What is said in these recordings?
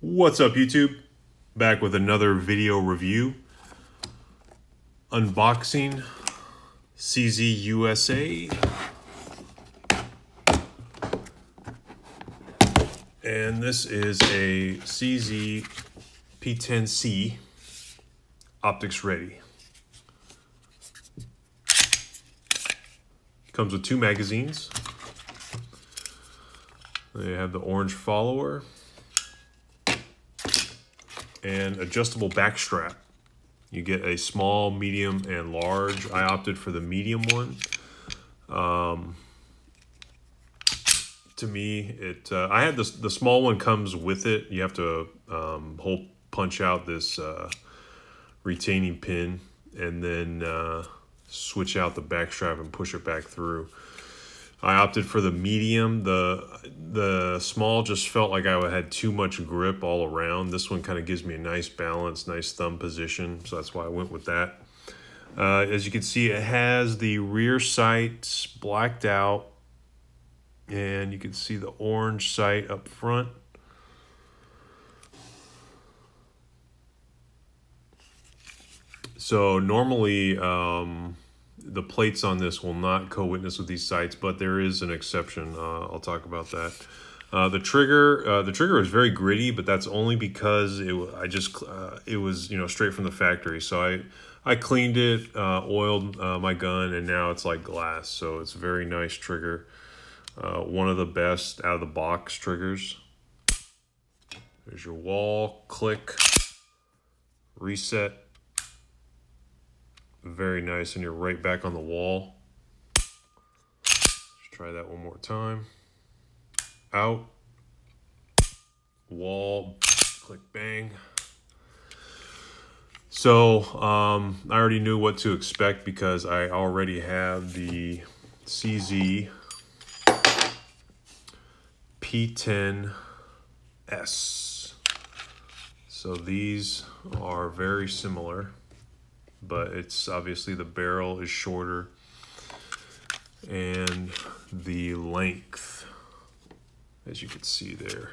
What's up, YouTube? Back with another video review. Unboxing CZ USA. And this is a CZ P10C optics ready. Comes with 2 magazines. They have the orange follower and adjustable back strap. You get a small, medium, and large. I opted for the medium one. To me, I had the small one comes with it. You have to hole punch out this retaining pin and then switch out the back strap and push it back through. I opted for the medium. The small just felt like I had too much grip all around. This one kind of gives me a nice balance, nice thumb position, so that's why I went with that. As you can see, it has the rear sights blacked out, and you can see the orange sight up front. So normally, the plates on this will not co-witness with these sights, but there is an exception. I'll talk about that. The trigger is very gritty, but that's only because it was straight from the factory. So I cleaned it, oiled my gun, and now it's like glass. So it's a very nice trigger. One of the best out of the box triggers. There's your wall, click, reset. Very nice, and you're right back on the wall. Let's try that one more time. Out, wall, click, bang. So I already knew what to expect because I already have the CZ P10S. So these are very similar, but it's obviously the barrel is shorter and the length, as you can see there.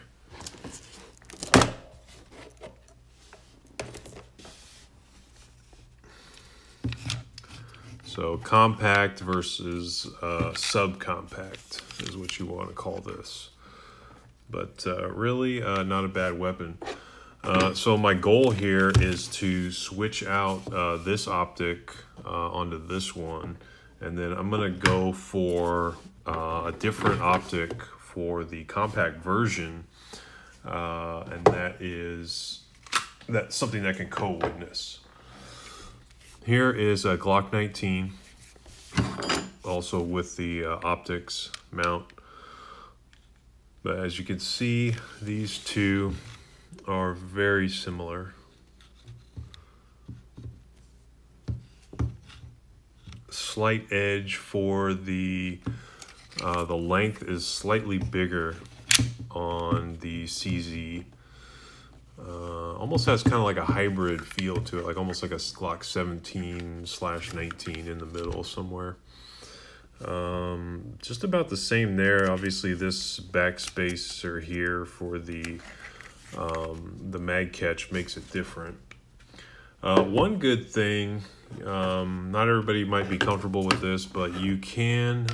So compact versus subcompact is what you want to call this. But really not a bad weapon. So my goal here is to switch out this optic onto this one, and then I'm gonna go for a different optic for the compact version, and that's something that can co-witness. Here is a Glock 19, also with the optics mount. But as you can see, these two are very similar. Slight edge for the length is slightly bigger on the CZ. Almost has kind of like a hybrid feel to it, like almost like a Glock 17/19 in the middle somewhere. Just about the same there. Obviously, this backspacer here for the mag catch makes it different. One good thing, not everybody might be comfortable with this, but you can,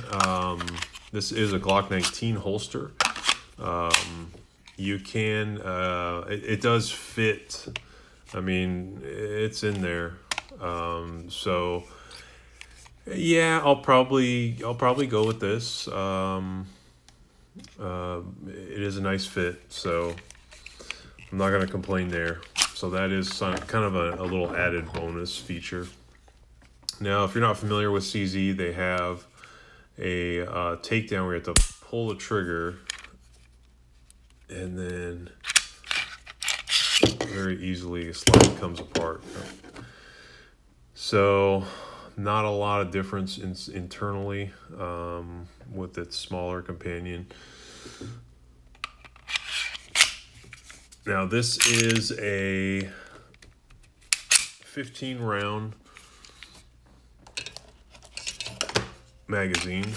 this is a Glock 19 holster. You can, it does fit. I mean, it's in there. So yeah, I'll probably go with this. It is a nice fit, so I'm not going to complain there. So that is kind of a little added bonus feature. Now, if you're not familiar with CZ, they have a takedown where you have to pull the trigger and then very easily a slide comes apart. So not a lot of difference internally with its smaller companion. Now this is a 15 round magazine.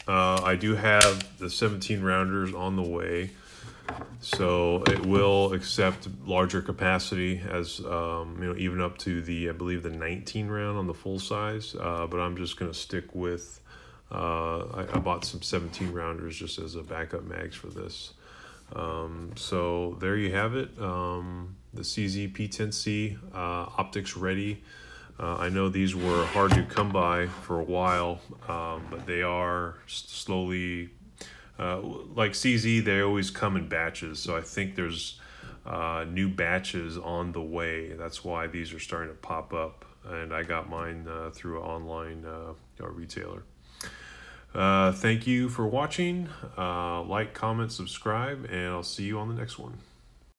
I do have the 17 rounders on the way. So it will accept larger capacity as, even up to I believe the 19 round on the full size. But I'm just going to stick with, I bought some 17 rounders just as a backup mags for this. So there you have it. The CZ P10C optics ready. I know these were hard to come by for a while, but they are slowly, like CZ, they always come in batches. So I think there's new batches on the way. That's why these are starting to pop up. And I got mine through an online retailer. Thank you for watching. Like, comment, subscribe, and I'll see you on the next one.